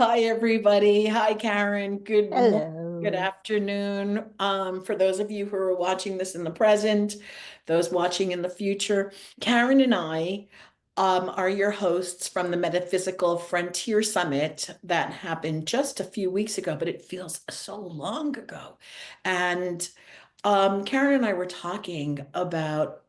Hi, everybody. Hi, Karen. Good Hello. afternoon. For those of you who are watching this in the present, those watching in the future, Karen and I are your hosts from the Metaphysical Frontier Summit that happened just a few weeks ago, but it feels so long ago. And Karen and I were talking about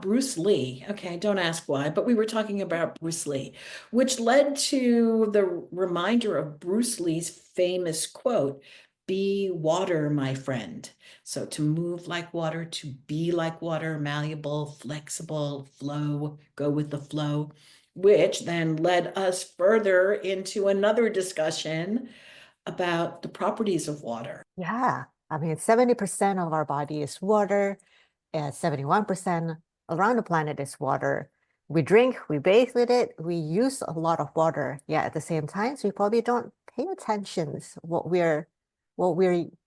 Bruce Lee. Okay, don't ask why, but we were talking about Bruce Lee, which led to the reminder of Bruce Lee's famous quote, "Be water, my friend." So to move like water, to be like water, malleable, flexible, flow, go with the flow, which then led us further into another discussion about the properties of water. Yeah, I mean, 70% of our body is water, and 71% around the planet is water. We drink, we bathe with it, we use a lot of water. Yeah, at the same time, we probably don't pay attention to what we're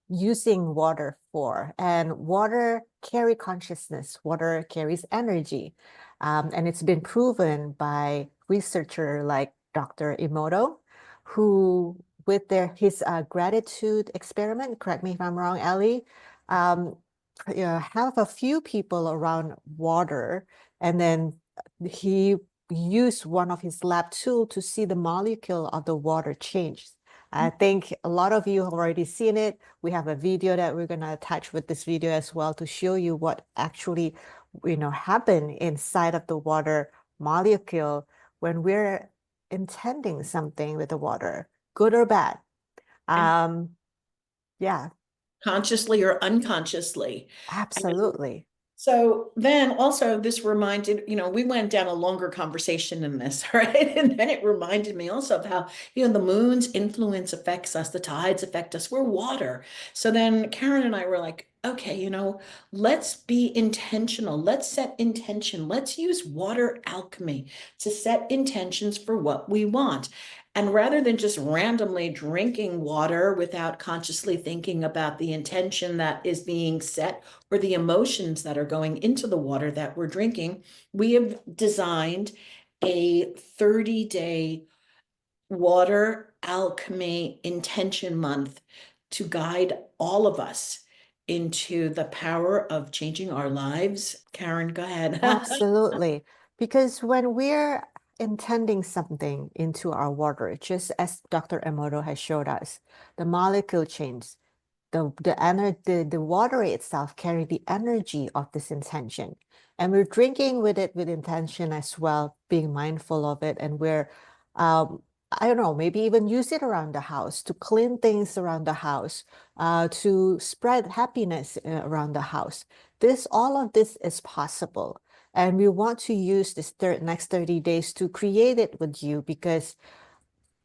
using water for. And water carry consciousness, water carries energy. And it's been proven by researcher like Dr. Emoto, who with his gratitude experiment, correct me if I'm wrong, Ellie, um, have a few people around water, and then he used one of his lab tool to see the molecule of the water change. I think a lot of you have already seen it. We have a video that we're going to attach with this video as well to show you what actually, happened inside of the water molecule when we're intending something with the water, good or bad. And Um, yeah, consciously or unconsciously. absolutely. So then also this reminded, we went down a longer conversation in this, right? And then it reminded me also of how, the moon's influence affects us, the tides affect us, we're water. So then Karen and I were like, okay, let's be intentional. Let's set intention. Let's use water alchemy to set intentions for what we want. And rather than just randomly drinking water without consciously thinking about the intention that is being set or the emotions that are going into the water that we're drinking, we have designed a 30-day water alchemy intention month to guide all of us into the power of changing our lives. Karen, go ahead. Absolutely. Because when we're intending something into our water, just as Dr. Emoto has showed us, the molecule change, the water itself carry the energy of this intention. And we're drinking with it with intention as well, being mindful of it. And we're I don't know, maybe even use it around the house to clean things around the house, to spread happiness around the house. All of this is possible. And we want to use this next 30 days to create it with you because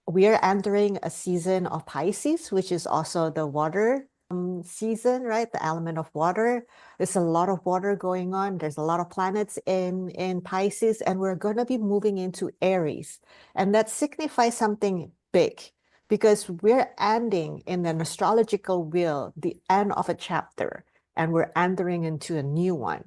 we are entering a season of Pisces, which is also the water season, right? The element of water. There's a lot of water going on. There's a lot of planets in Pisces, and we're going to be moving into Aries. And that signifies something big because we're ending in an astrological wheel, the end of a chapter, and we're entering into a new one.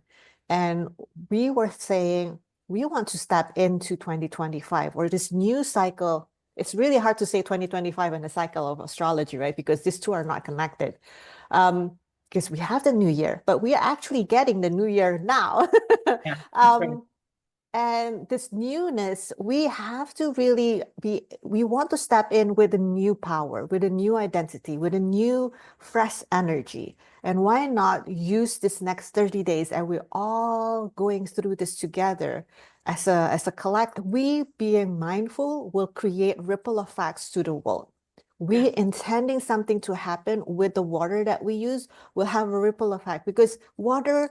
And we were saying we want to step into 2025 or this new cycle. It's really hard to say 2025 in the cycle of astrology, right? Because these two are not connected. Because we have the new year, but we are actually getting the new year now. Yeah, that's right. um, and this newness, we have to we want to step in with a new power, with a new identity, with a new, fresh energy. And why not use this next 30 days and we're all going through this together as a collect. We being mindful will create ripple effects to the world. Yeah. We intending something to happen with the water that we use will have a ripple effect because water,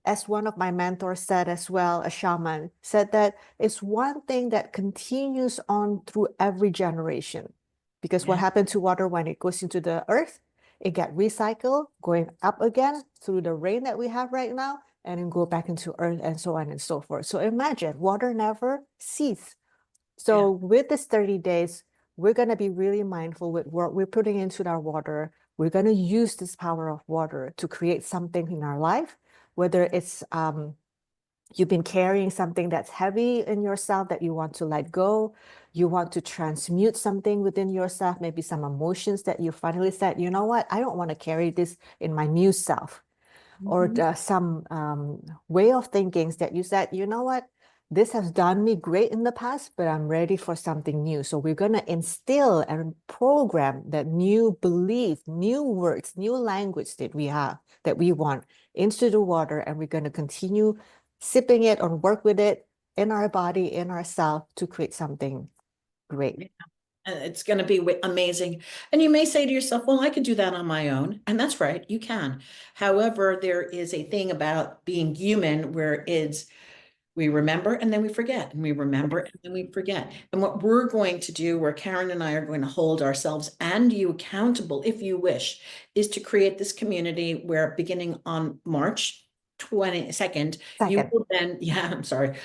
as one of my mentors said as well, a shaman said that it's one thing that continues on through every generation. Because what Yeah. happened to water when it goes into the earth, it get recycled, going up again through the rain that we have right now, and then go back into earth and so on and so forth. So imagine water never cease. Yeah. So with this 30 days, we're going to be really mindful with what we're putting into our water. We're going to use this power of water to create something in our life, whether it's You've been carrying something that's heavy in yourself that you want to let go. You want to transmute something within yourself, maybe some emotions that you finally said, you know what, I don't want to carry this in my new self, or Mhm. some way of thinking that you said, you know what, this has done me great in the past, but I'm ready for something new. So we're going to instill and program that new belief, new words, new language that we have, that we want, into the water. And we're going to continue sipping it or work with it in our body, in ourself, to create something great. And it's going to be amazing. And you may say to yourself, well, I could do that on my own. And that's right, you can. However, there is a thing about being human where it's we remember and then we forget, and we remember and then we forget. And what we're going to do, where Karen and I are going to hold ourselves and you accountable, if you wish, is to create this community where beginning on March 22nd, you Second. will then, yeah, I'm sorry,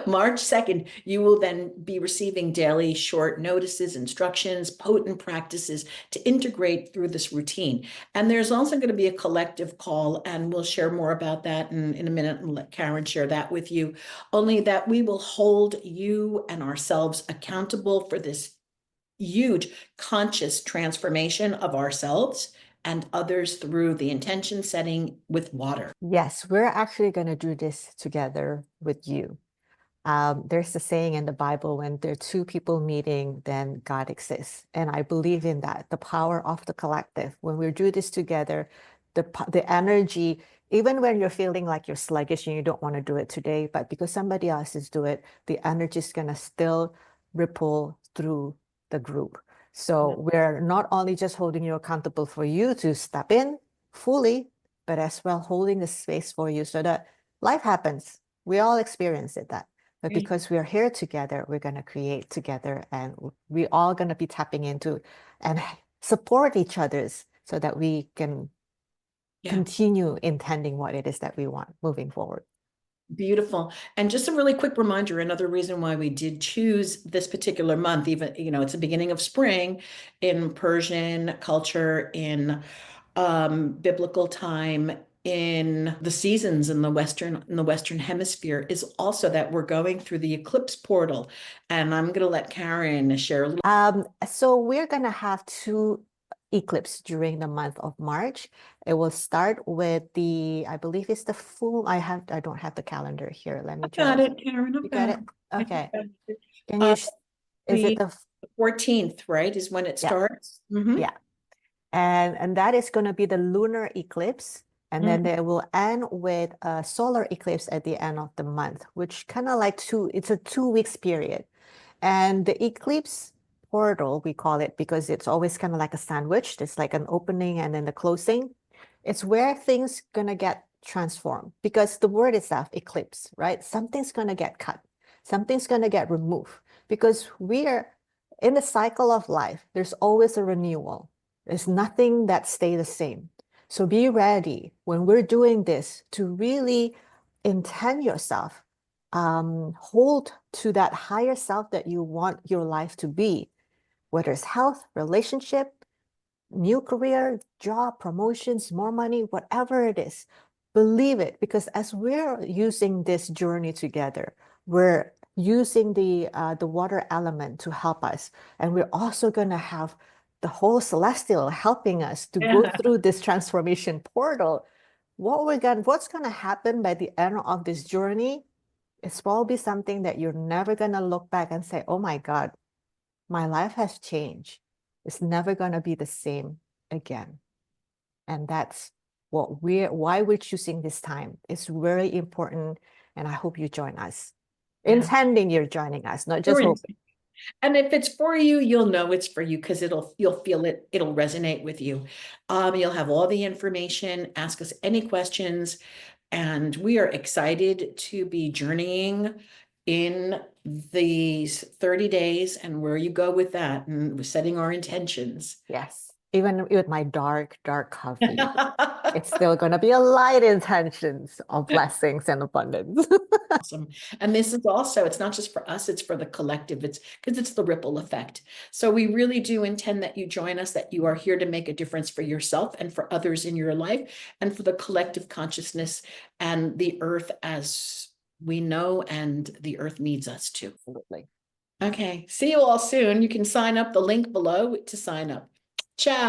March 2nd, you will then be receiving daily short notices, instructions, potent practices to integrate through this routine. And there's also going to be a collective call, and we'll share more about that in a minute and let Karen share that with you. Only that we will hold you and ourselves accountable for this huge conscious transformation of ourselves and others through the intention setting with water. Yes, we're actually going to do this together with you. There's a saying in the Bible, when there are two people meeting, then God exists. And I believe in that, the power of the collective. When we do this together, the energy, even when you're feeling like you're sluggish and you don't want to do it today, but because somebody else is doing it, the energy is going to still ripple through the group. So we're not only just holding you accountable for you to step in fully, but as well holding the space for you so that life happens. We all experience it, that. But because we're here together, we're going to create together, and we're all going to be tapping into and support each other's, so that we can Yeah. continue intending what it is that we want moving forward. Beautiful. And just a really quick reminder, another reason why we did choose this particular month, even, it's the beginning of spring in Persian culture, in biblical time, in the seasons in the Western hemisphere, is also that we're going through the eclipse portal. And I'm going to let Karen share a little. So we're going to have two eclipses during the month of March. It will start with I believe it's the full, I don't have the calendar here. Let me I've got just, it, Karen. you I've got got it? it. Okay. I've got it. Can you, Uh, is it the 14th, right, is when it yeah, starts. Mm-hmm. yeah. And that is going to be the lunar eclipse. And then they will end with a solar eclipse at the end of the month, which kind of like it's a 2 weeks period. And the eclipse portal, we call it, because it's always kind of like a sandwich. There's like an opening and then the closing. It's where things gonna get transformed, because the word itself, eclipse, right? Something's gonna get cut. Something's gonna get removed, because we're in the cycle of life. There's always a renewal. There's nothing that stay the same. So be ready when we're doing this to really intend yourself, hold to that higher self that you want your life to be, whether it's health, relationship, new career, job, promotions, more money, whatever it is. Believe it, because as we're using this journey together, we're using the water element to help us, and we're also going to have the whole celestial helping us to go Yeah. through this transformation portal. What's going to happen by the end of this journey, it's probably something that you're never going to look back and say, oh my God, my life has changed. It's never going to be the same again. And that's why we're choosing this time. It's very important. And I hope you join us. Yeah. Intending you're joining us, not just Sure. hoping. And if it's for you, you'll know it's for you because you'll feel it, it'll resonate with you. You'll have all the information, ask us any questions, and we are excited to be journeying in these 30 days and where you go with that and setting our intentions. Yes. Even with my dark, dark coffee, it's still going to be a light intentions of blessings and abundance. Awesome. And this is also, it's not just for us, it's for the collective. It's because it's the ripple effect. So we really do intend that you join us, that you are here to make a difference for yourself and for others in your life and for the collective consciousness and the earth as we know and the earth needs us to. Absolutely. Okay. See you all soon. You can sign up the link below to sign up. Ciao.